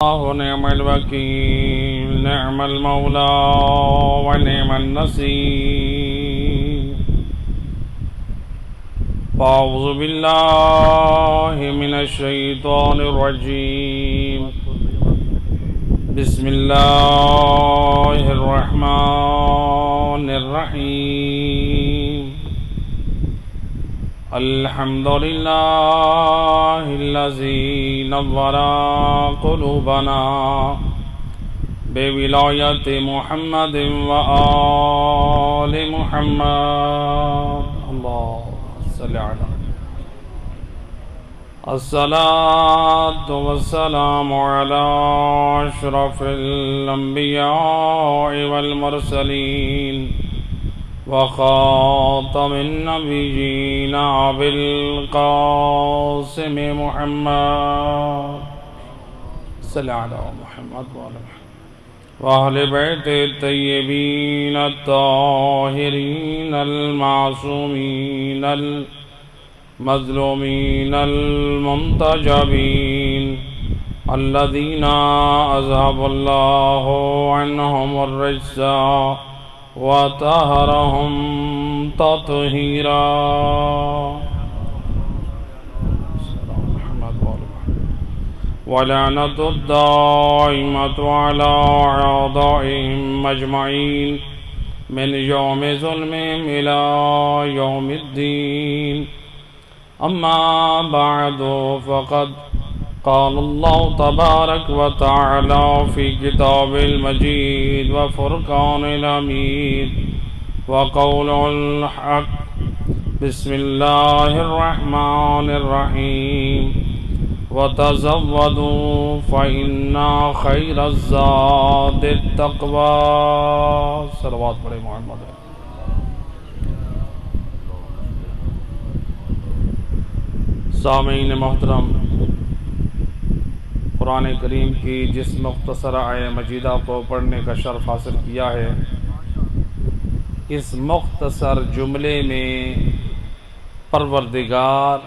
الله نعم الوكيل نعم المولى ونعم النصير. أعوذ بالله من الشيطان الرجيم. بسم الله الرحمن الرحيم. الحمد لله الذي نور قلوبنا بولاية محمد وآل محمد. اللهم صل على الصلاة والسلام على أشرف الأنبياء والمرسلين وخاتم النبيين أبي القاسم محمد صلى على محمد وأهل بيت الطيبين الطاهرين المعصومين المظلومين المنتجبين الذين أذهب الله عنهم الرجس وطهرهم تطهيرا. ولعنة الدائمة على أعدائهم أجمعين من يوم ظلمهم إلى يوم الدين. أما بعد فقد قال الله تبارك وتعالى في كتاب المجيد وفرقان الحميد وقول الحق. بسم الله الرحمن الرحيم. وتزودوا فإن خير الزاد التقوى. صلوات پڑھیں محمد. سامعین محترم، قرآن کریم کی جس مختصر آیہ مجیدہ کو پڑھنے کا شرف حاصل کیا ہے، اس مختصر جملے میں پروردگار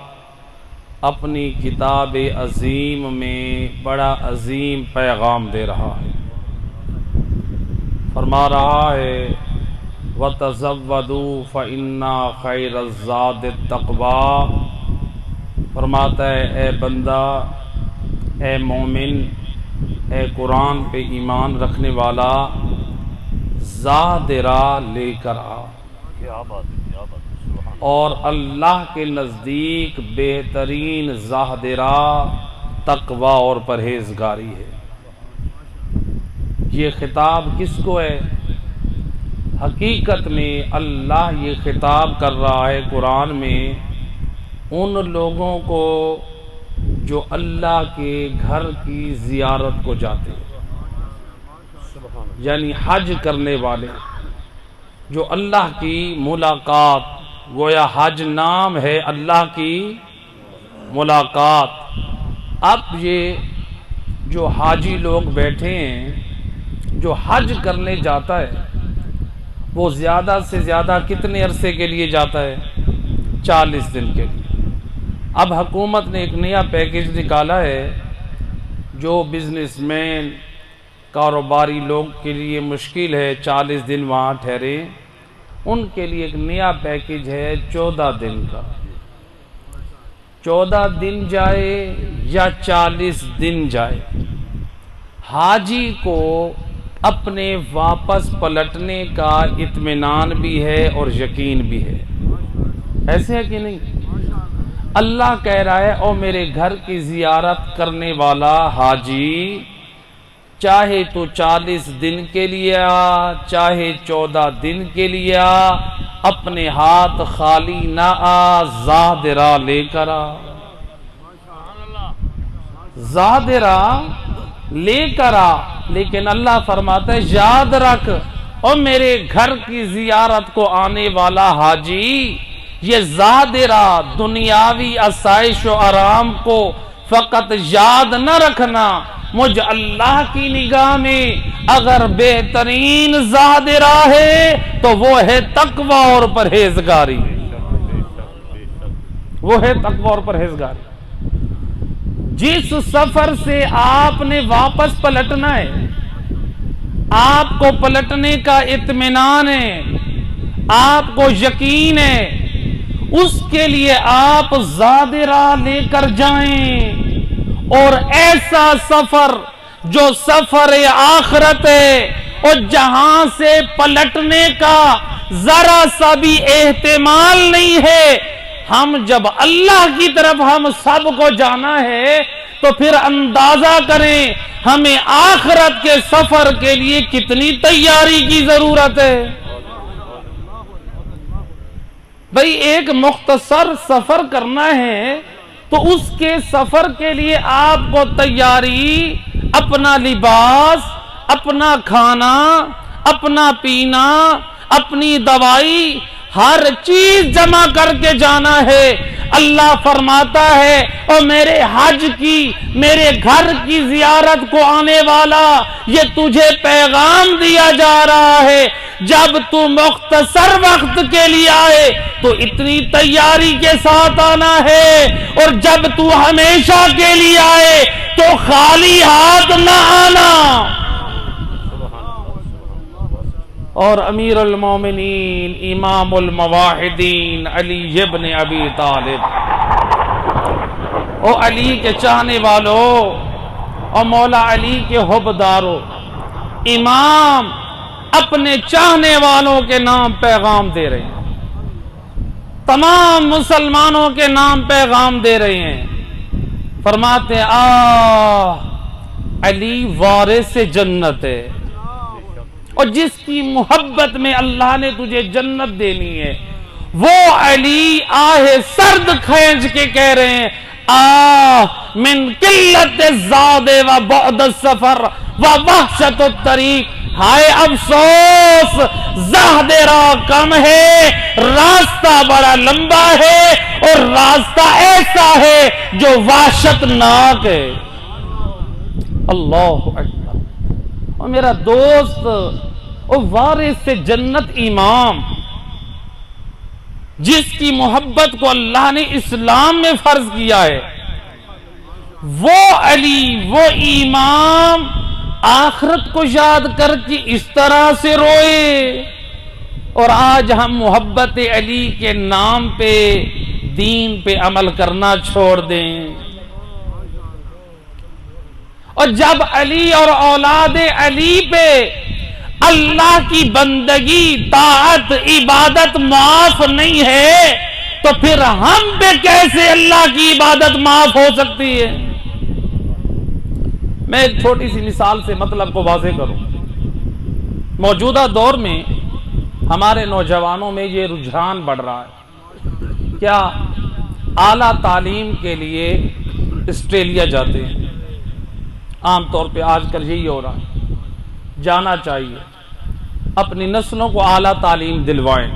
اپنی کتاب عظیم میں بڑا عظیم پیغام دے رہا ہے. فرما رہا ہے وَتَزَوَّدُوا فَإِنَّ خَيْرَ الزَّادِ التَّقْوَىٰ. فرماتا ہے اے بندہ، اے مومن، اے قرآن پہ ایمان رکھنے والا، زاد راہ لے کر آ. اور اللہ کے نزدیک بہترین زاد راہ تقوی اور پرہیزگاری ہے. یہ خطاب کس کو ہے؟ حقیقت میں اللہ یہ خطاب کر رہا ہے قرآن میں ان لوگوں کو جو اللہ کے گھر کی زیارت کو جاتے ہیں، یعنی حج کرنے والے، جو اللہ کی ملاقات، گویا حج نام ہے اللہ کی ملاقات. اب یہ جو حاجی لوگ بیٹھے ہیں، جو حج کرنے جاتا ہے، وہ زیادہ سے زیادہ کتنے عرصے کے لیے جاتا ہے؟ 40 دن کے لیے. اب حکومت نے ایک نیا پیکیج نکالا ہے جو بزنس مین، کاروباری لوگ کے لیے مشکل ہے 40 دن وہاں ٹھہرے، ان کے لیے ایک نیا پیکیج ہے 14 دن کا. 14 دن جائے یا 40 دن جائے، حاجی کو اپنے واپس پلٹنے کا اطمینان بھی ہے اور یقین بھی ہے. ایسے ہے کہ نہیں؟ اللہ کہہ رہا ہے او میرے گھر کی زیارت کرنے والا حاجی، چاہے تو 40 دن کے لیے آ، چاہے 14 دن کے لیے آ، اپنے ہاتھ خالی نہ آ، زاد راہ لے کر آ. زاد راہ لے کر آ. لیکن اللہ فرماتا ہے یاد رکھ او میرے گھر کی زیارت کو آنے والا حاجی، یہ زاد راہ دنیاوی آسائش و آرام کو فقط یاد نہ رکھنا، مجھ اللہ کی نگاہ میں اگر بہترین زاد راہ ہے تو وہ ہے تقوی اور پرہیزگاری. وہ ہے تقوی اور پرہیزگاری. جس سفر سے آپ نے واپس پلٹنا ہے، آپ کو پلٹنے کا اطمینان ہے، آپ کو یقین ہے، اس کے لیے آپ زیادہ راہ لے کر جائیں، اور ایسا سفر جو سفر آخرت ہے، اور جہاں سے پلٹنے کا ذرا سا بھی احتمال نہیں ہے۔ ہم جب اللہ کی طرف ہم سب کو جانا ہے تو پھر اندازہ کریں ہمیں آخرت کے سفر کے لیے کتنی تیاری کی ضرورت ہے۔ بھئی ایک مختصر سفر کرنا ہے تو اس کے سفر کے لیے آپ کو تیاری، اپنا لباس، اپنا کھانا، اپنا پینا، اپنی دوائی، ہر چیز جمع کر کے جانا ہے۔ اللہ فرماتا ہے اور میرے حج کی، میرے گھر کی زیارت کو آنے والا، یہ تجھے پیغام دیا جا رہا ہے جب تو مختصر وقت کے لیے آئے تو اتنی تیاری کے ساتھ آنا ہے، اور جب تو ہمیشہ کے لیے آئے تو خالی ہاتھ نہ آنا۔ اور امیر المومنین امام المواحدین علی ابن ابی طالب، او علی کے چاہنے والوں اور مولا علی کے حبداروں، امام اپنے چاہنے والوں کے نام پیغام دے رہے ہیں، تمام مسلمانوں کے نام پیغام دے رہے ہیں۔ فرماتے ہیں علی وارث جنت ہے، اور جس کی محبت میں اللہ نے تجھے جنت دینی ہے، وہ علی آہ سرد کھینچ کے کہہ رہے ہیں من قلت الزاد و بعد السفر و وحشت الطریق، ہائے افسوس زہد راہ کم ہے، راستہ بڑا لمبا ہے، اور راستہ ایسا ہے جو وحشت ناک ہے۔ اللہ اکبر۔ اور میرا دوست اور وارث سے جنت امام، جس کی محبت کو اللہ نے اسلام میں فرض کیا ہے، وہ علی، وہ امام آخرت کو یاد کر کے اس طرح سے روئے، اور آج ہم محبت علی کے نام پہ دین پہ عمل کرنا چھوڑ دیں۔ اور جب علی اور اولاد علی پہ اللہ کی بندگی، طاعت، عبادت معاف نہیں ہے تو پھر ہم پہ کیسے اللہ کی عبادت معاف ہو سکتی ہے؟ میں ایک چھوٹی سی مثال سے مطلب کو واضح کروں۔ موجودہ دور میں ہمارے نوجوانوں میں یہ رجحان بڑھ رہا ہے، کیا اعلیٰ تعلیم کے لیے آسٹریلیا جاتے ہیں۔ عام طور پہ آج کل یہی ہو رہا ہے، جانا چاہیے، اپنی نسلوں کو اعلیٰ تعلیم دلوائیں،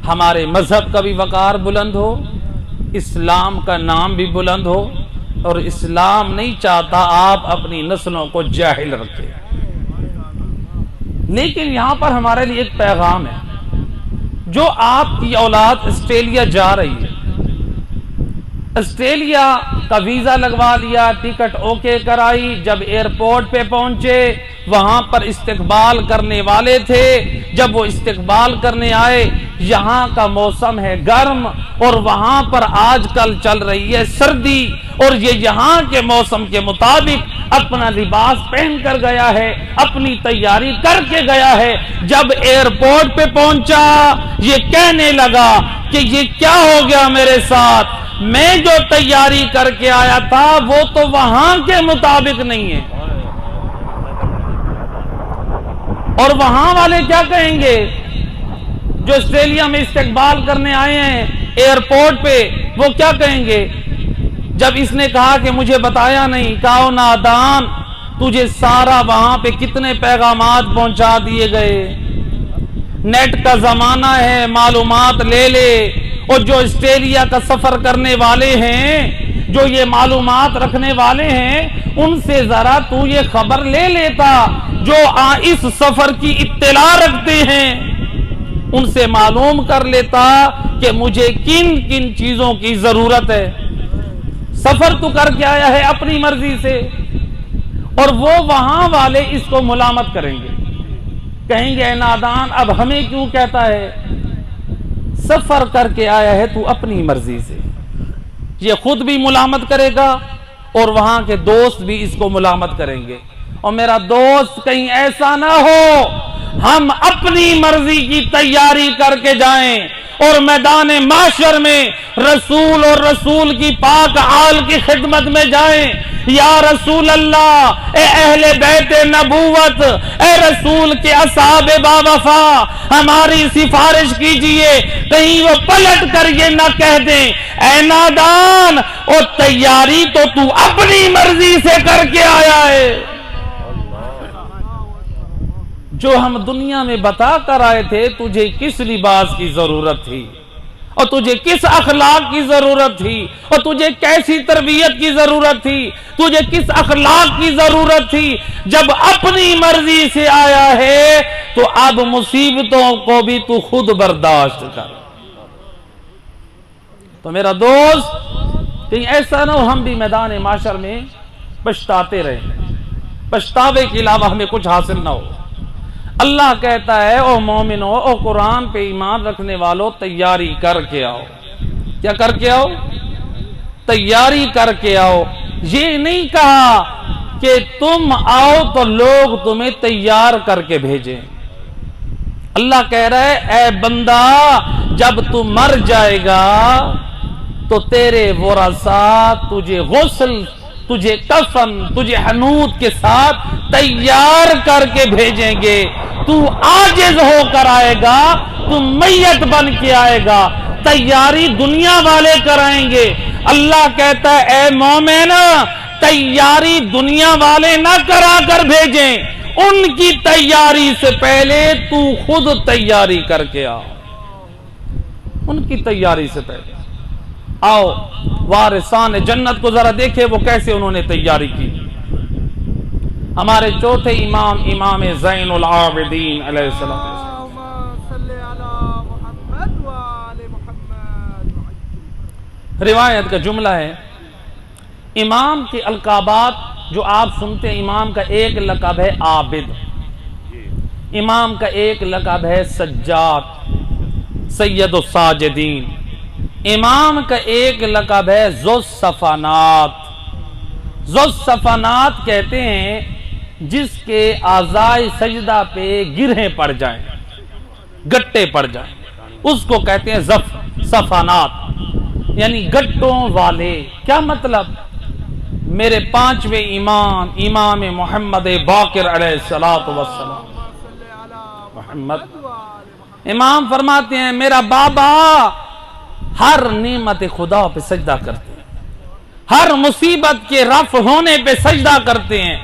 ہمارے مذہب کا بھی وقار بلند ہو، اسلام کا نام بھی بلند ہو، اور اسلام نہیں چاہتا آپ اپنی نسلوں کو جاہل رکھیں۔ لیکن یہاں پر ہمارے لیے ایک پیغام ہے، جو آپ کی اولاد آسٹریلیا جا رہی ہے، آسٹریلیا کا ویزا لگوا لیا، ٹکٹ اوکے کرائی، جب ایئرپورٹ پہ پہنچے وہاں پر استقبال کرنے والے تھے، جب وہ استقبال کرنے آئے، یہاں کا موسم ہے گرم، اور وہاں پر آج کل چل رہی ہے سردی، اور یہ یہاں کے موسم کے مطابق اپنا لباس پہن کر گیا ہے، اپنی تیاری کر کے گیا ہے۔ جب ایئرپورٹ پہ پہنچا یہ کہنے لگا کہ یہ کیا ہو گیا میرے ساتھ، میں جو تیاری کر کے آیا تھا وہ تو وہاں کے مطابق نہیں ہے، اور وہاں والے کیا کہیں گے جو آسٹریلیا میں استقبال کرنے آئے ہیں ایئرپورٹ پہ، وہ کیا کہیں گے؟ جب اس نے کہا کہ مجھے بتایا نہیں، کہا نادان، تجھے سارا وہاں پہ کتنے پیغامات پہنچا دیے گئے، نیٹ کا زمانہ ہے، معلومات لے لے۔ اور جو آسٹریلیا کا سفر کرنے والے ہیں، جو یہ معلومات رکھنے والے ہیں، ان سے ذرا تو یہ خبر لے لیتا، جو اس سفر کی اطلاع رکھتے ہیں ان سے معلوم کر لیتا کہ مجھے کن کن چیزوں کی ضرورت ہے۔ سفر تو کر کے آیا ہے اپنی مرضی سے، اور وہ وہاں والے اس کو ملامت کریں گے، کہیں گے اے نادان اب ہمیں کیوں کہتا ہے، سفر کر کے آیا ہے تو اپنی مرضی سے۔ یہ خود بھی ملامت کرے گا اور وہاں کے دوست بھی اس کو ملامت کریں گے۔ اور میرا دوست کہیں ایسا نہ ہو ہم اپنی مرضی کی تیاری کر کے جائیں اور میدان محشر میں رسول اور رسول کی پاک آل کی خدمت میں جائیں، یا رسول اللہ، اے اہل بیت نبوت، اے رسول کے اصحاب با وفا، ہماری سفارش کیجئے، کہیں وہ پلٹ کر یہ نہ کہہ دیں اے نادان اور تیاری تو تو اپنی مرضی سے کر کے آیا ہے۔ جو ہم دنیا میں بتا کر آئے تھے تجھے کس لباس کی ضرورت تھی، اور تجھے کس اخلاق کی ضرورت تھی، اور تجھے کیسی تربیت کی ضرورت تھی، تجھے کس اخلاق کی ضرورت تھی، جب اپنی مرضی سے آیا ہے تو اب مصیبتوں کو بھی تو خود برداشت کر۔ تو میرا دوست کہیں ایسا نہ ہو ہم بھی میدان معاشر میں پچھتاتے رہیں، پچھتاوے کے علاوہ ہمیں کچھ حاصل نہ ہو۔ اللہ کہتا ہے او مومنو، او قرآن پہ ایمان رکھنے والو، تیاری کر کے آؤ۔ کیا کر کے آؤ؟ تیاری کر کے آؤ۔ یہ نہیں کہا کہ تم آؤ تو لوگ تمہیں تیار کر کے بھیجیں۔ اللہ کہہ رہا ہے اے بندہ جب تو مر جائے گا تو تیرے ورثاء تجھے غسل، تجھے کفن، تجھے حنوط کے ساتھ تیار کر کے بھیجیں گے۔ تو عاجز ہو کر آئے گا، تو میت بن کے آئے گا، تیاری دنیا والے کرائیں گے۔ اللہ کہتا ہے اے مومن، تیاری دنیا والے نہ کرا کر بھیجیں، ان کی تیاری سے پہلے تو خود تیاری کر کے آؤ، ان کی تیاری سے پہلے آؤ۔ وارثان جنت کو ذرا دیکھے وہ کیسے انہوں نے تیاری کی۔ ہمارے چوتھے امام، امام زین العابدین علیہ السلام، روایت کا جملہ ہے، امام کے القابات جو آپ سنتے ہیں، امام کا ایک لقب ہے عابد، امام کا ایک لقب ہے سجاد، سید الساجدین، امام کا ایک لقب ہے ذو الصفانات۔ ذو الصفانات کہتے ہیں جس کے اعضائے سجدہ پہ گرہیں پڑ جائیں، گٹے پڑ جائیں، اس کو کہتے ہیں صفانات، یعنی گٹوں والے۔ کیا مطلب؟ میرے پانچویں امام، امام محمد باقر علیہ السلام، محمد امام فرماتے ہیں میرا بابا ہر نعمت خدا پہ سجدہ کرتے ہیں، ہر مصیبت کے رفع ہونے پہ سجدہ کرتے ہیں۔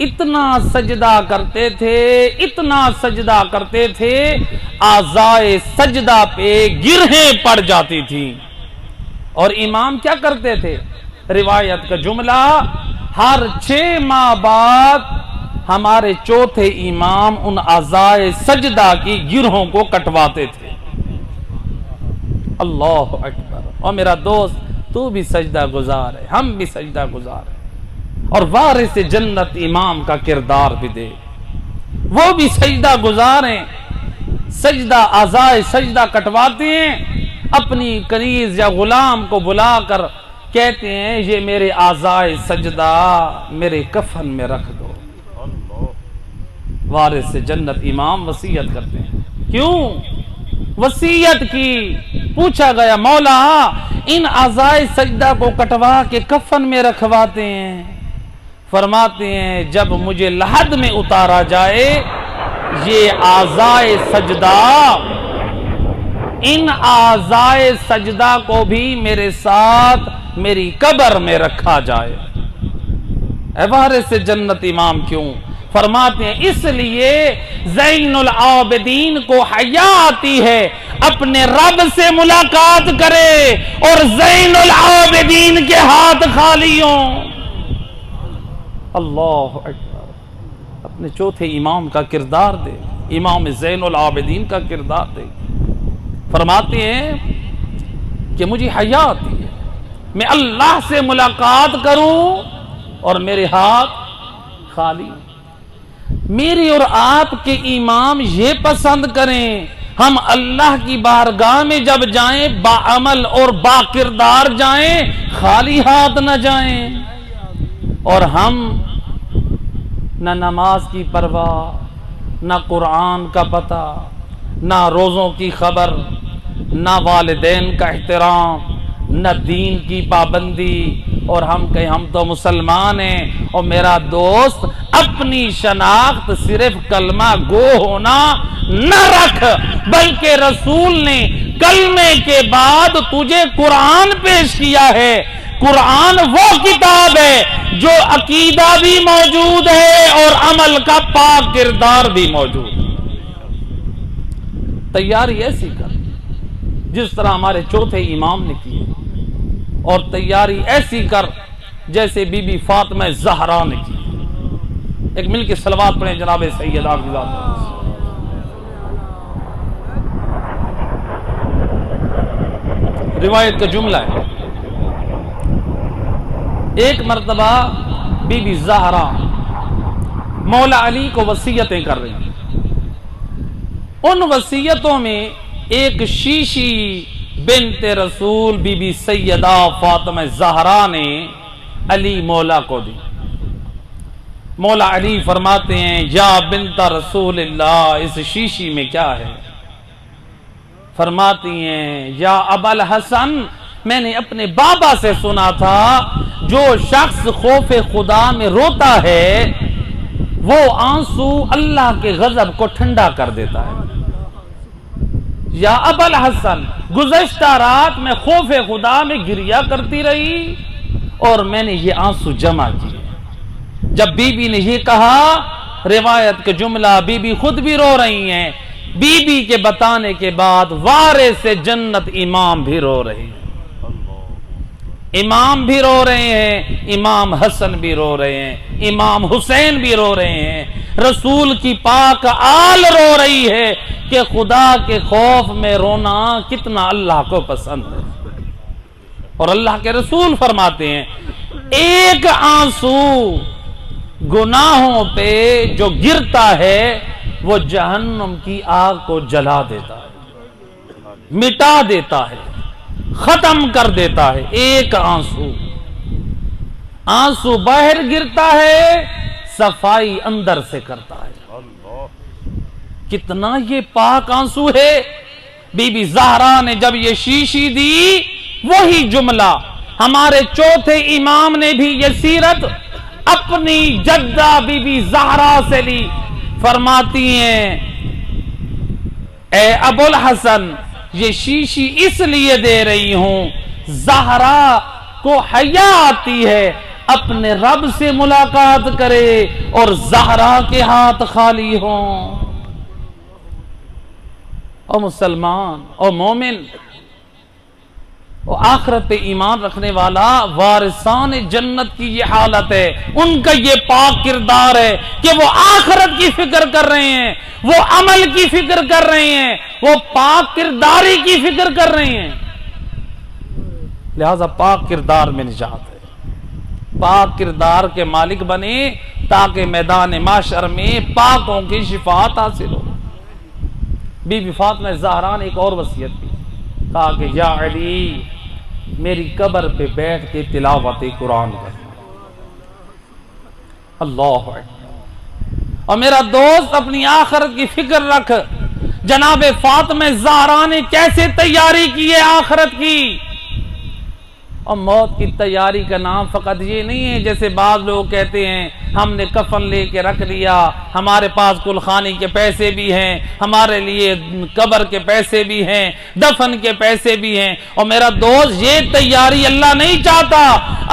اتنا سجدہ کرتے تھے، اتنا سجدہ کرتے تھے، اعضائے سجدہ پہ گرہیں پڑ جاتی تھی۔ اور امام کیا کرتے تھے؟ روایت کا جملہ، ہر 6 ماہ بعد ہمارے چوتھے امام ان اعضائے سجدہ کی گرہوں کو کٹواتے تھے۔ اللہ اکبر۔ اور میرا دوست تو بھی سجدہ گزار ہے، ہم بھی سجدہ گزار ہیں، اور وارث جنت امام کا کردار بھی دے، وہ بھی سجدہ گزار ہیں، سجدہ اعضائے سجدہ کٹواتے ہیں، اپنی کنیز یا غلام کو بلا کر کہتے ہیں یہ میرے اعضائے سجدہ میرے کفن میں رکھ دو۔ وارث جنت امام وصیت کرتے ہیں۔ کیوں وصیت کی؟ پوچھا گیا مولا ان اعضائے سجدہ کو کٹوا کے کفن میں رکھواتے ہیں؟ فرماتے ہیں جب مجھے لحد میں اتارا جائے یہ اعضائے سجدہ، ان اعضائے سجدہ کو بھی میرے ساتھ میری قبر میں رکھا جائے۔ اے وارث جنت امام کیوں؟ فرماتے ہیں اس لیے زین العابدین کو حیا آتی ہے اپنے رب سے ملاقات کرے اور زین العابدین کے ہاتھ خالی ہوں۔ اللہ اکبر۔ اپنے چوتھے امام کا کردار دے، امام زین العابدین کا کردار دے۔ فرماتے ہیں کہ مجھے حیا آتی ہے، میں اللہ سے ملاقات کروں اور میرے ہاتھ خالی. میری اور آپ کے امام یہ پسند کریں ہم اللہ کی بارگاہ میں جب جائیں باعمل اور با کردار جائیں، خالی ہاتھ نہ جائیں. اور ہم نہ نماز کی پرواہ، نہ قرآن کا پتہ، نہ روزوں کی خبر، نہ والدین کا احترام، نہ دین کی پابندی، اور ہم کہیں ہم تو مسلمان ہیں. اور میرا دوست اپنی شناخت صرف کلمہ گو ہونا نہ رکھ، بلکہ رسول نے کلمے کے بعد تجھے قرآن پیش کیا ہے. قرآن وہ کتاب ہے جو عقیدہ بھی موجود ہے اور عمل کا پاک کردار بھی موجود ہے. تیاری ایسی کر جس طرح ہمارے چوتھے امام نے کی، اور تیاری ایسی کر جیسے بی بی فاطمہ زہرا نے کی. ایک مل کے صلوات پڑھیں جناب سیدہ کی ذات. روایت کا جملہ ہے، ایک مرتبہ بی بی زہرا مولا علی کو وصیتیں کر رہی ہیں. ان وصیتوں میں ایک شیشی بنت رسول بی بی سیدہ فاطمہ زہرا نے علی مولا کو دی. مولا علی فرماتے ہیں یا بنت رسول اللہ، اس شیشی میں کیا ہے؟ فرماتی ہیں یا ابا الحسن، میں نے اپنے بابا سے سنا تھا جو شخص خوف خدا میں روتا ہے وہ آنسو اللہ کے غضب کو ٹھنڈا کر دیتا ہے. یا ابا الحسن، گزشتہ رات میں خوف خدا میں گریا کرتی رہی اور میں نے یہ آنسو جمع کیے. جب بی بی نے یہ کہا، روایت کا جملہ، بی بی خود بھی رو رہی ہیں. بی بی کے بتانے کے بعد وارث جنت امام بھی رو رہے ہیں. امام بھی رو رہے ہیں، امام حسن بھی رو رہے ہیں، امام حسین بھی رو رہے ہیں. رسول کی پاک آل رو رہی ہے کہ خدا کے خوف میں رونا کتنا اللہ کو پسند ہے. اور اللہ کے رسول فرماتے ہیں ایک آنسو گناہوں پہ جو گرتا ہے وہ جہنم کی آگ کو جلا دیتا ہے، مٹا دیتا ہے، ختم کر دیتا ہے. ایک آنسو باہر گرتا ہے، صفائی اندر سے کرتا ہے. کتنا یہ پاک آنسو ہے. بی بی زہرا نے جب یہ شیشی دی، وہی جملہ ہمارے چوتھے امام نے بھی یہ سیرت اپنی جدہ بی بی زہرا سے لی. فرماتی ہیں اے ابو الحسن، یہ شیشی اس لیے دے رہی ہوں، زہرا کو حیا آتی ہے اپنے رب سے ملاقات کرے اور زہرا کے ہاتھ خالی ہوں. او مسلمان، او مومن، او آخرت پہ ایمان رکھنے والا، وارثان جنت کی یہ حالت ہے، ان کا یہ پاک کردار ہے کہ وہ آخرت کی فکر کر رہے ہیں، وہ عمل کی فکر کر رہے ہیں، وہ پاک کرداری کی فکر کر رہے ہیں. لہذا پاک کردار میں نجات ہے. پاک کردار کے مالک بنے تاکہ میدان معاشر میں پاکوں کی شفاعت حاصل ہو. بی بی فاطمہ زہرا نے ایک اور وصیت کی، کہا کہ یا علی، میری قبر پہ بیٹھ کے تلاوت قرآن کرنا. اللہ اکبر. اور میرا دوست اپنی آخرت کی فکر رکھ. جناب فاطمہ زہرا نے کیسے تیاری کی ہے آخرت کی. اور موت کی تیاری کا نام فقط یہ نہیں ہے جیسے بعض لوگ کہتے ہیں ہم نے کفن لے کے رکھ لیا، ہمارے پاس کلخانی کے پیسے بھی ہیں، ہمارے لیے قبر کے پیسے بھی ہیں، دفن کے پیسے بھی ہیں. اور میرا دوست یہ تیاری اللہ نہیں چاہتا.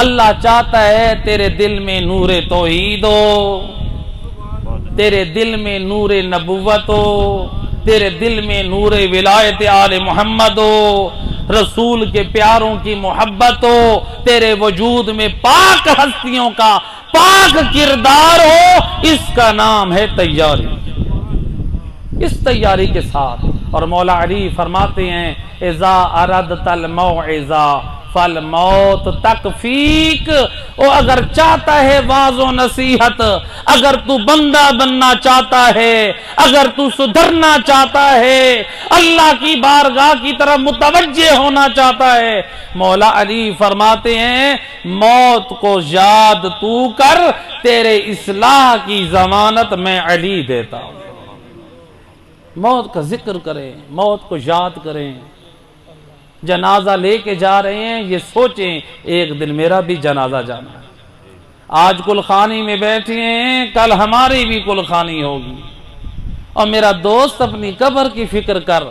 اللہ چاہتا ہے تیرے دل میں نور توحید ہو، تیرے دل میں نور نبوت ہو، تیرے دل میں نور ولایت آل محمد ہو، رسول کے پیاروں کی محبت ہو، تیرے وجود میں پاک ہستیوں کا پاک کردار ہو. اس کا نام ہے تیاری. اس تیاری کے ساتھ. اور مولا علی فرماتے ہیں اذا اردت الموعظہ فالموت تکفیک، او اگر چاہتا ہے واعظ و نصیحت، اگر تو بندہ بننا چاہتا ہے، اگر تو سدھرنا چاہتا ہے، اللہ کی بارگاہ کی طرف متوجہ ہونا چاہتا ہے، مولا علی فرماتے ہیں موت کو یاد تو کر، تیرے اصلاح کی ضمانت میں علی دیتا ہوں۔ موت کا ذکر کریں، موت کو یاد کریں۔ جنازہ لے کے جا رہے ہیں، یہ سوچیں ایک دن میرا بھی جنازہ جانا ہے۔ آج کلخانی میں بیٹھے ہیں، کل ہماری بھی کلخانی ہوگی۔ اور میرا دوست اپنی قبر کی فکر کر۔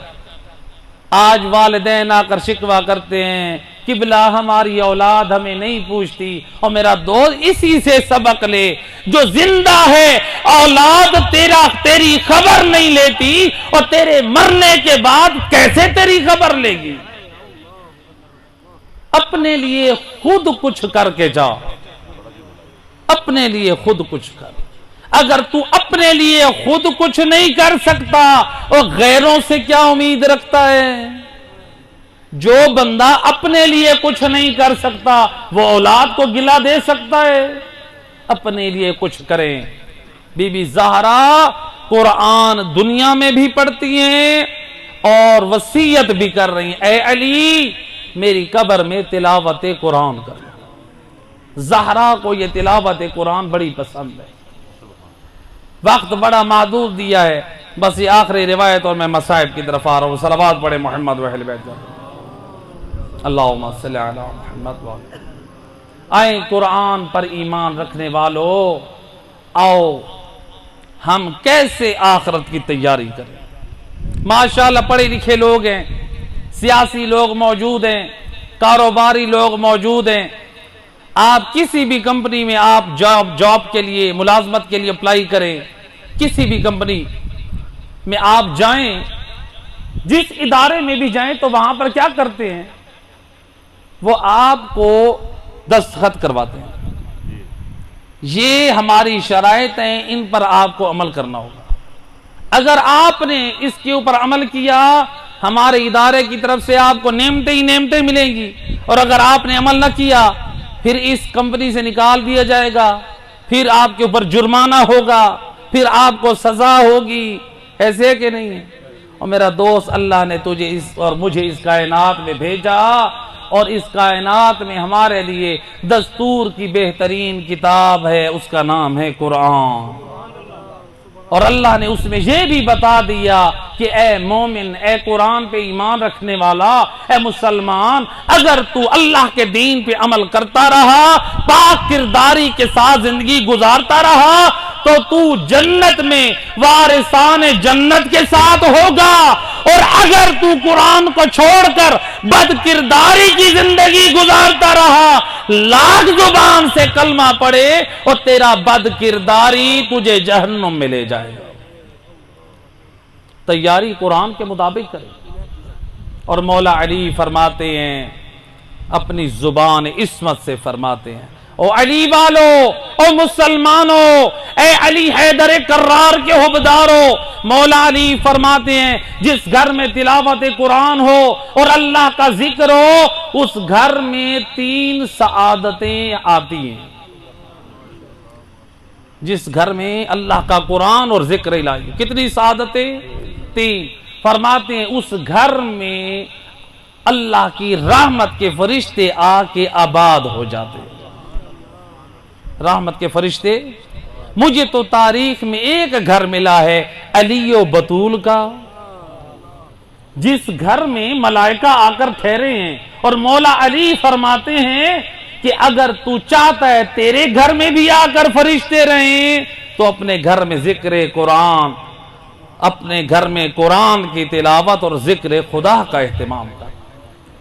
آج والدین آ کر شکوہ کرتے ہیں قبلہ ہماری اولاد ہمیں نہیں پوچھتی، اور میرا دوست اسی سے سبق لے، جو زندہ ہے اولاد تیری خبر نہیں لیتی، اور تیرے مرنے کے بعد کیسے تیری خبر لے گی؟ اپنے لیے خود کچھ کر کے جا، اپنے لیے خود کچھ کر۔ اگر تو اپنے لیے خود کچھ نہیں کر سکتا اور غیروں سے کیا امید رکھتا ہے؟ جو بندہ اپنے لیے کچھ نہیں کر سکتا وہ اولاد کو گلہ دے سکتا ہے؟ اپنے لیے کچھ کریں۔ بی بی زہرا قرآن دنیا میں بھی پڑھتی ہیں اور وصیت بھی کر رہی ہیں، اے علی میری قبر میں تلاوت قرآن کر۔ زہرا کو یہ تلاوت قرآن بڑی پسند ہے۔ وقت بڑا محدود دیا ہے، بس یہ آخری روایت اور میں مصائب کی طرف آ رہا ہوں۔ صلوات پڑھے محمد و اہل بیت۔ اللہم صلی علی محمد و آلہ۔ آئیں قرآن پر ایمان رکھنے والو، آؤ ہم کیسے آخرت کی تیاری کریں۔ ماشاءاللہ پڑھے لکھے لوگ ہیں، سیاسی لوگ موجود ہیں، کاروباری لوگ موجود ہیں۔ آپ کسی بھی کمپنی میں آپ جاب کے لیے، ملازمت کے لیے اپلائی کریں، کسی بھی کمپنی میں آپ جائیں، جس ادارے میں بھی جائیں تو وہاں پر کیا کرتے ہیں؟ وہ آپ کو دستخط کرواتے ہیں۔ یہ ہماری شرائط ہیں، ان پر آپ کو عمل کرنا ہوگا۔ اگر آپ نے اس کے اوپر عمل کیا، ہمارے ادارے کی طرف سے آپ کو نعمتیں ہی نعمتیں ملیں گی، اور اگر آپ نے عمل نہ کیا پھر اس کمپنی سے نکال دیا جائے گا، پھر آپ کے اوپر جرمانہ ہوگا، پھر آپ کو سزا ہوگی۔ ایسے کہ نہیں ہے؟ اور میرا دوست، اللہ نے تجھے اور مجھے اس کائنات میں بھیجا، اور اس کائنات میں ہمارے لیے دستور کی بہترین کتاب ہے، اس کا نام ہے قرآن۔ اور اللہ نے اس میں یہ بھی بتا دیا کہ اے مومن، اے قرآن پہ ایمان رکھنے والا، اے مسلمان، اگر تو اللہ کے دین پہ عمل کرتا رہا، پاک کرداری کے ساتھ زندگی گزارتا رہا، تو جنت میں وارثان جنت کے ساتھ ہوگا۔ اور اگر تو قرآن کو چھوڑ کر بد کرداری کی زندگی گزارتا رہا، لاکھ زبان سے کلمہ پڑھے اور تیرا بد کرداری تجھے جہنم میں لے جائے گا۔ تیاری قرآن کے مطابق کرے۔ اور مولا علی فرماتے ہیں، اپنی زبان عصمت سے فرماتے ہیں، او علی والو، او مسلمانوں، اے علی حیدر کرار کے حبداروں، مولا علی فرماتے ہیں جس گھر میں تلاوت قرآن ہو اور اللہ کا ذکر ہو، اس گھر میں 3 سعادتیں آتی ہیں۔ جس گھر میں اللہ کا قرآن اور ذکر الہی، کتنی سعادتیں؟ 3۔ فرماتے ہیں اس گھر میں اللہ کی رحمت کے فرشتے آ کے آباد ہو جاتے ہیں۔ رحمت کے فرشتے، مجھے تو تاریخ میں ایک گھر ملا ہے علی و بطول کا، جس گھر میں ملائکہ آ کر ٹھہرے ہیں، اور مولا علی فرماتے ہیں کہ اگر تو چاہتا ہے تیرے گھر میں بھی آ کر فرشتے رہیں تو اپنے گھر میں ذکر قرآن، اپنے گھر میں قرآن کی تلاوت اور ذکر خدا کا اہتمام کر۔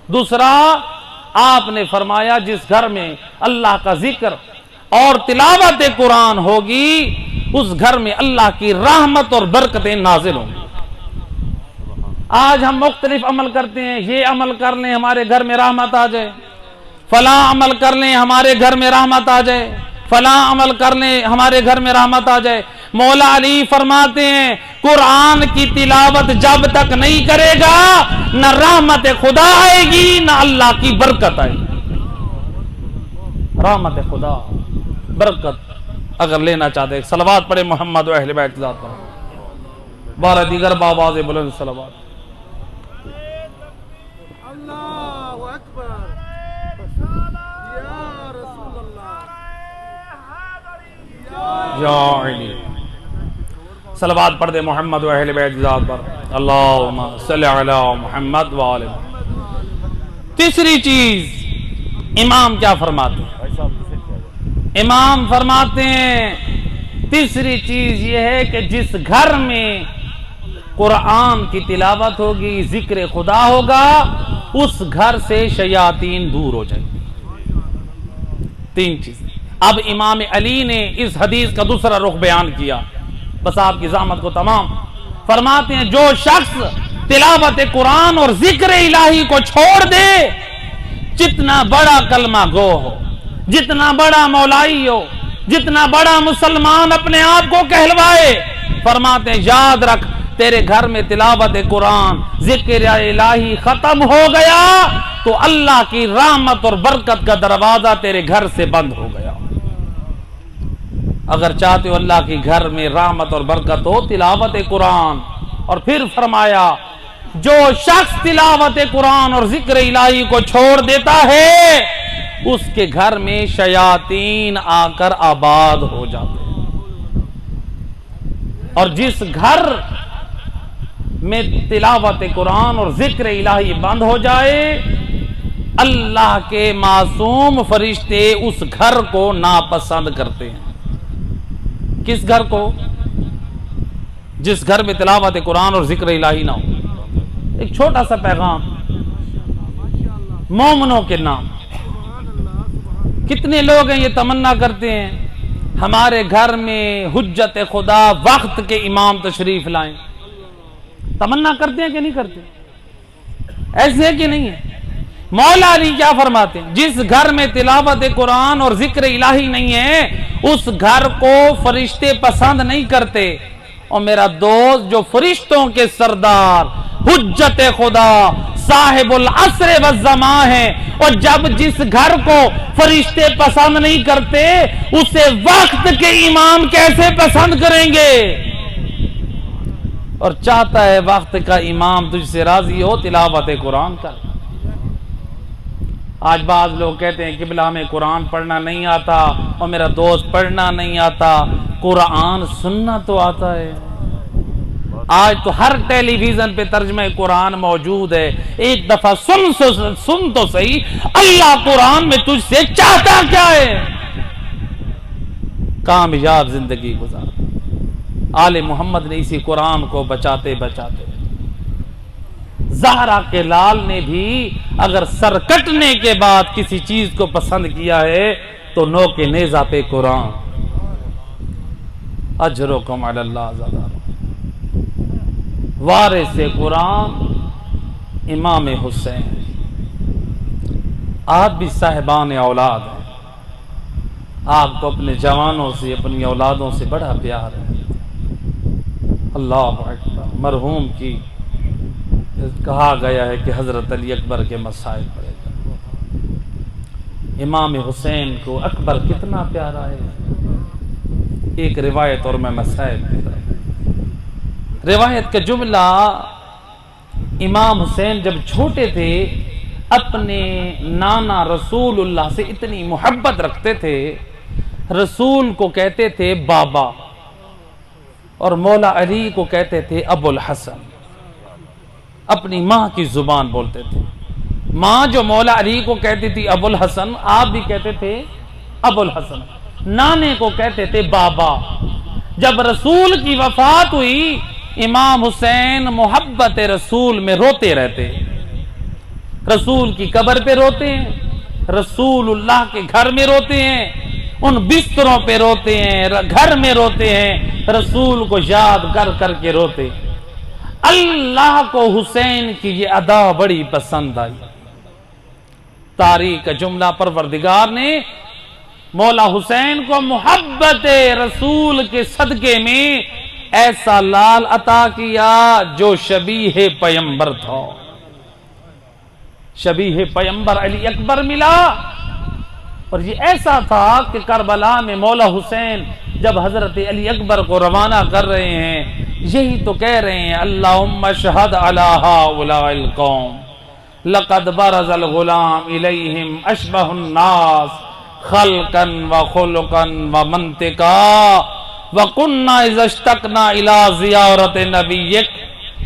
دوسرا، آپ نے فرمایا جس گھر میں اللہ کا ذکر اور تلاوت قرآن ہوگی، اس گھر میں اللہ کی رحمت اور برکتیں نازل ہوں گی۔ آج ہم مختلف عمل کرتے ہیں، یہ عمل کر لیں ہمارے گھر میں رحمت آ جائے، فلاں عمل کر لیں ہمارے گھر میں رحمت آ جائے، فلاں عمل کر لیں ہمارے گھر میں رحمت آ جائے۔ مولا علی فرماتے ہیں قرآن کی تلاوت جب تک نہیں کرے گا، نہ رحمت خدا آئے گی، نہ اللہ کی برکت آئے گی۔ رحمت خدا برکت اگر لینا چاہتے ہیں صلوات پڑھے محمد و اہل بیت ذات پر بارہ دیگر بآواز بلند صلوات. اللہ اکبر یا رسول اللہ یا علی صلوات پڑھ دے محمد و اہل بیت ذات پر. اللہم صلی علی محمد و آل محمد. تیسری چیز امام کیا فرماتے ہیں؟ امام فرماتے ہیں تیسری چیز یہ ہے کہ جس گھر میں قرآن کی تلاوت ہوگی، ذکر خدا ہوگا، اس گھر سے شیاطین دور ہو جائیں. تین چیز. اب امام علی نے اس حدیث کا دوسرا رخ بیان کیا، بس آپ کی زحمت کو تمام. فرماتے ہیں جو شخص تلاوت قرآن اور ذکر الہی کو چھوڑ دے، جتنا بڑا کلمہ گو ہو، جتنا بڑا مولائی ہو، جتنا بڑا مسلمان اپنے آپ کو کہلوائے، فرماتے ہیں یاد رکھ تیرے گھر میں تلاوت قرآن ذکر الہی ختم ہو گیا تو اللہ کی رحمت اور برکت کا دروازہ تیرے گھر سے بند ہو گیا. اگر چاہتے ہو اللہ کی گھر میں رحمت اور برکت ہو، تلاوت قرآن. اور پھر فرمایا جو شخص تلاوت قرآن اور ذکر الہی کو چھوڑ دیتا ہے اس کے گھر میں شیاطین آ کر آباد ہو جاتے ہیں. اور جس گھر میں تلاوت قرآن اور ذکر الہی بند ہو جائے، اللہ کے معصوم فرشتے اس گھر کو ناپسند کرتے ہیں. کس گھر کو؟ جس گھر میں تلاوت قرآن اور ذکر الہی نہ ہو. ایک چھوٹا سا پیغام مومنوں کے نام. کتنے لوگ ہیں یہ تمنا کرتے ہیں ہمارے گھر میں حجت خدا وقت کے امام تشریف لائیں. تمنا کرتے ہیں کہ نہیں کرتے؟ ایسے ہے کہ نہیں ہے؟ مولا علی کیا فرماتے ہیں؟ جس گھر میں تلاوت قرآن اور ذکر الہی نہیں ہے اس گھر کو فرشتے پسند نہیں کرتے. اور میرا دوست جو فرشتوں کے سردار حجت خدا صاحب العصر والزمان ہے، اور جب جس گھر کو فرشتے پسند نہیں کرتے اسے وقت کے امام کیسے پسند کریں گے؟ اور چاہتا ہے وقت کا امام تجھ سے راضی ہو، تلاوت قرآن کر. آج بعض لوگ کہتے ہیں قبلہ ہمیں قرآن پڑھنا نہیں آتا، اور میرا دوست پڑھنا نہیں آتا. قرآن سننا تو آتا ہے. آج تو ہر ٹیلی ویژن پہ ترجمہ قرآن موجود ہے. ایک دفعہ سن تو صحیح اللہ قرآن میں تجھ سے چاہتا کیا ہے. کامیاب زندگی گزار. آل محمد نے اسی قرآن کو بچاتے بچاتے، زہرا کے لال نے بھی اگر سر کٹنے کے بعد کسی چیز کو پسند کیا ہے تو نو کے نیزہ پہ قرآن. اجرکم علی اللہ زادہ. وارث قرآن امام حسین. آپ بھی صاحبان اولاد ہیں، آپ کو اپنے جوانوں سے اپنی اولادوں سے بڑا پیار ہے. اللہ اکبر. مرحوم کی کہا گیا ہے کہ حضرت علی اکبر کے مسائل پڑھے گا. امام حسین کو اکبر کتنا پیارا ہے. ایک روایت اور میں مسائل کی طرف. روایت کا جملہ، امام حسین جب چھوٹے تھے اپنے نانا رسول اللہ سے اتنی محبت رکھتے تھے، رسول کو کہتے تھے بابا، اور مولا علی کو کہتے تھے ابو الحسن. اپنی ماں کی زبان بولتے تھے. ماں جو مولا علی کو کہتی تھی ابو الحسن، آپ بھی کہتے تھے ابو الحسن. نانے کو کہتے تھے بابا. جب رسول کی وفات ہوئی امام حسین محبت رسول میں روتے رہتے. رسول کی قبر پہ روتے ہیں، رسول اللہ کے گھر میں روتے ہیں، ان بستروں پہ روتے ہیں، گھر میں روتے ہیں، رسول کو یاد کر کر کے روتے. اللہ کو حسین کی یہ ادا بڑی پسند آئی. تاریخ کا جملہ پروردگار نے مولا حسین کو محبت رسول کے صدقے میں ایسا لال عطا کیا جو شبیہ پیمبر تھا. شبیہ پیمبر علی اکبر ملا. اور یہ ایسا تھا کہ کربلا میں مولا حسین جب حضرت علی اکبر کو روانہ کر رہے ہیں یہی تو کہہ رہے ہیں اللہم اشہد علی ہؤلاء القوم لقد برز الغلام الیہم اشبہ الناس خلقا وخلقا ومنطقا وَقُنَّا إِذَا اشْتَقْنَا إِلَىٰ زِيَارَةِ نَبِيِّكَ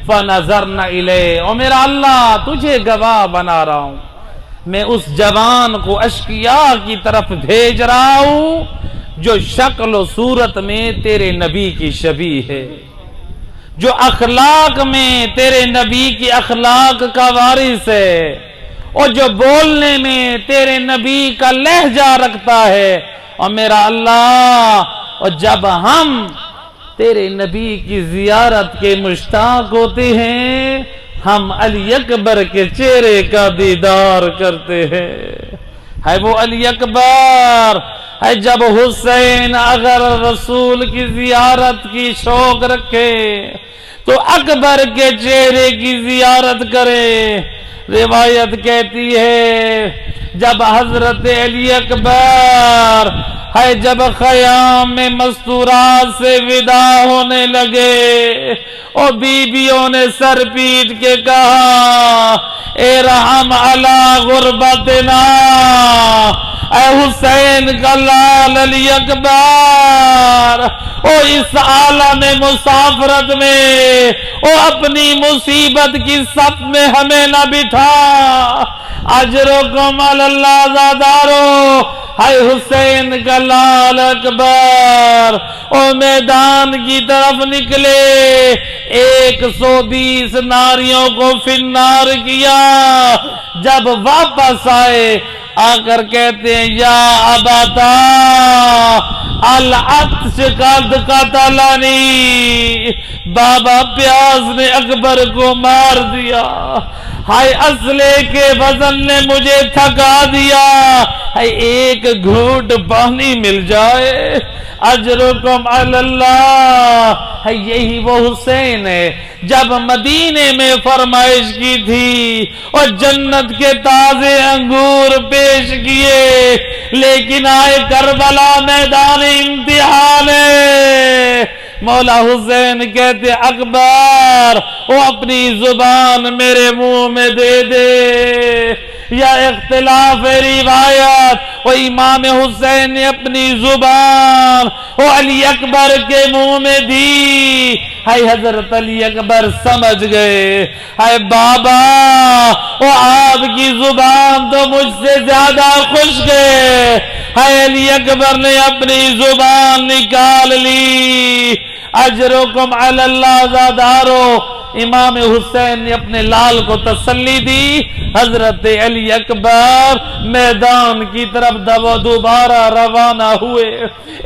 فَنَظَرْنَا إِلَيْهِ۔ او میرا اللہ تجھے گواہ بنا رہا ہوں، میں اس جوان کو اشقیاء کی طرف بھیج رہا ہوں جو شکل و صورت میں تیرے نبی کی شبیہ ہے، جو اخلاق میں تیرے نبی کی اخلاق کا وارث ہے، اور جو بولنے میں تیرے نبی کا لہجہ رکھتا ہے۔ اور میرا اللہ اور جب ہم تیرے نبی کی زیارت کے مشتاق ہوتے ہیں ہم علی اکبر کے چہرے کا دیدار کرتے ہیں۔ ہے وہ علی اکبر ہے جب حسین اگر رسول کی زیارت کی شوق رکھے تو اکبر کے چہرے کی زیارت کرے۔ روایت کہتی ہے جب حضرت علی اکبر ہے جب خیام میں مستورات سے ودا ہونے لگے اور بیویوں نے سر پیٹ کے کہا ارحم علی غربتنا، اے حسین کا لال علی اکبر او اس عالم مسافرت میں او اپنی مصیبت کی صف میں ہمیں نہ بٹھا، اجرکم علی اللہ زادارو۔ ہے حسین کا لال اکبر او میدان کی طرف نکلے، 120 ناریوں کو فنار کیا، جب واپس آئے آ کر کہتے ہیں یا اباتا العطش قد قتلنی، بابا پیاس نے اکبر کو مار دیا، ہائے اسلحے کے وزن نے مجھے تھکا دیا، ہائے ایک گھونٹ پانی مل جائے، اجرکم علی اللہ۔ ہے یہی وہ حسین ہے جب مدینے میں فرمائش کی تھی اور جنت کے تازے انگور پیش کیے، لیکن آئے کربلا میدان امتحان ہے۔ مولا حسین کہتے اکبر وہ اپنی زبان میرے منہ میں دے دے، یا اختلاف روایت وہ امام حسین نے اپنی زبان وہ علی اکبر کے منہ میں دی۔ ہے حضرت علی اکبر سمجھ گئے ہے بابا وہ آپ کی زبان تو مجھ سے زیادہ خشک ہے۔ علی اکبر نے اپنی زبان نکال لی، اجرکم علی اللہ زادارو۔ امام حسین نے اپنے لال کو تسلی دی، حضرت علی اکبر میدان کی طرف دوبارہ روانہ ہوئے۔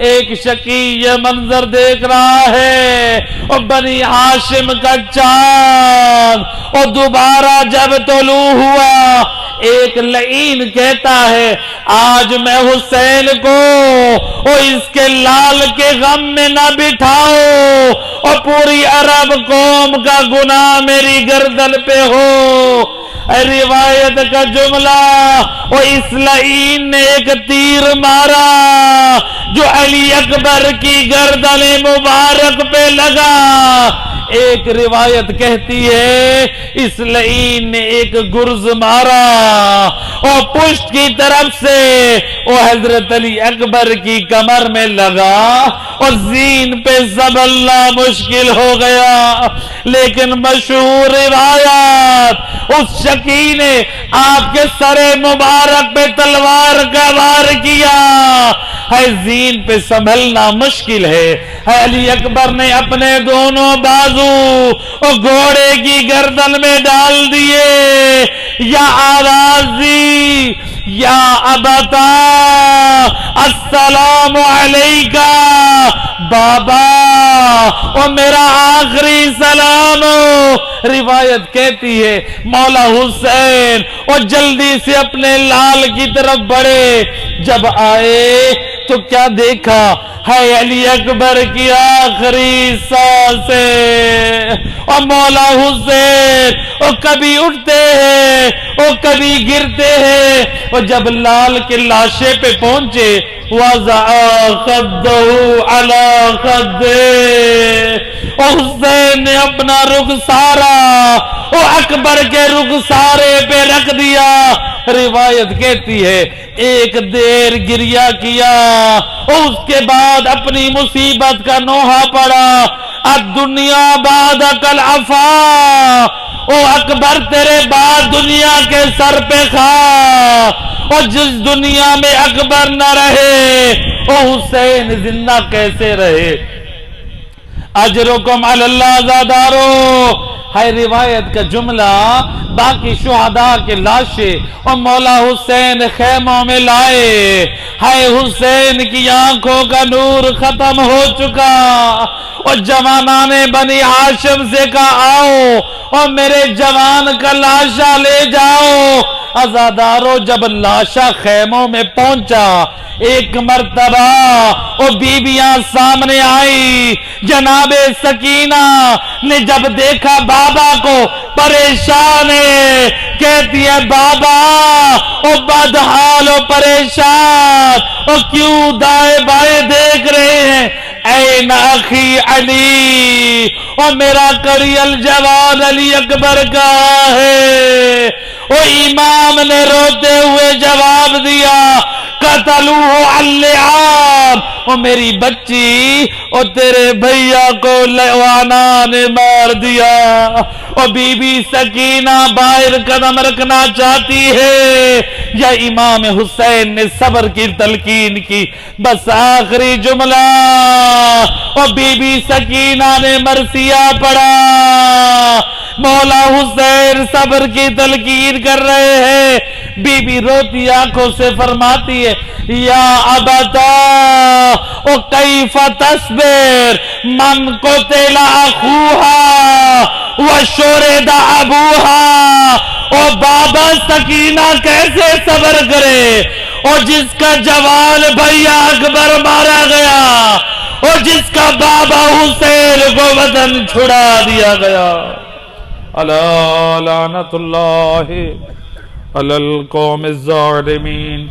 ایک شقی یہ منظر دیکھ رہا ہے اور بنی ہاشم کا چاند، اور دوبارہ جب طلوع ہوا ایک لعین کہتا ہے آج میں حسین کو اور اس کے لال کے غم میں نہ بٹھاؤ اور پوری عرب قوم کا گناہ میری گردن پہ ہو۔ روایت کا جملہ اور اس لعین نے ایک تیر مارا جو علی اکبر کی گردن مبارک پہ لگا۔ ایک روایت کہتی ہے اس لعین نے ایک گرز مارا اور پشت کی طرف سے وہ حضرت علی اکبر کی کمر میں لگا اور زین پہ سنبھلنا مشکل ہو گیا۔ لیکن مشہور روایت اس شقی نے آپ کے سر مبارک پہ تلوار کا وار کیا ہے، زین پہ سنبھلنا مشکل ہے۔ علی اکبر نے اپنے دونوں بازو اور گھوڑے کی گردن میں ڈال دیے، یا آواز دی یا ابتا السلام علیکہ، بابا اور میرا آخری سلام ہو۔ روایت کہتی ہے مولا حسین اور جلدی سے اپنے لال کی طرف بڑھے، جب آئے تو کیا دیکھا ہے علی اکبر کی آخری سانسیں، اور مولا حسین وہ کبھی اٹھتے ہیں وہ کبھی گرتے ہیں، اور جب لال کے لاشے پہ پہنچے وضع خدہ علی خدہ، اور حسین نے اپنا رخسارا وہ اکبر کے رخسارے پہ رکھ دیا۔ روایت کہتی ہے ایک دیر گریہ کیا، اور اس کے بعد اپنی مصیبت کا نوحہ پڑا، الدنیا بعدک العفا، او اکبر تیرے بعد دنیا کے سر پہ کھا، اور جس دنیا میں اکبر نہ رہے او حسین زندہ کیسے رہے؟ اجرکم علی اللہ زادارو ہے روایت کا جملہ۔ باقی شہداء کے لاشیں اور مولا حسین خیموں میں لائے، ہے حسین کی آنکھوں کا نور ختم ہو چکا، اور جوانان بنی ہاشم سے کہا آؤ اور میرے جوان کا لاشا لے جاؤ۔ عزادارو جب لاشا خیموں میں پہنچا ایک مرتبہ وہ بیویاں سامنے آئی، جناب سکینہ نے جب دیکھا بابا کو پریشان ہے، کہتی ہے بابا او بدحال و پریشان، او کیوں دائیں بائیں دیکھ رہے ہیں؟ این اخی علی، اور میرا کری الجواد علی اکبر کا ہے۔ وہ امام نے روتے ہوئے جواب دیا قتلوہ اللعان، اور میری بچی اور تیرے بھیا کو لعوانا نے مار دیا۔ اور بی بی سکینہ باہر قدم رکھنا چاہتی ہے، یا امام حسین نے صبر کی تلقین کی، بس آخری جملہ، اور بی بی سکینہ نے مرثیہ پڑھا، مولا حسین صبر کی تلقین کر رہے ہیں، بی بی روتی آنکھوں سے فرماتی ہے یا ابتا او کیف تصبر من قتل اخوہا وشرد ابوہا، او بابا سکینہ کیسے صبر کرے، اور جس کا جوان بھیا اکبر مارا گیا، اور جس کا بابا حسین کو وطن چھڑا دیا گیا۔ الا لعنت اللہ علی القوم الظالمین۔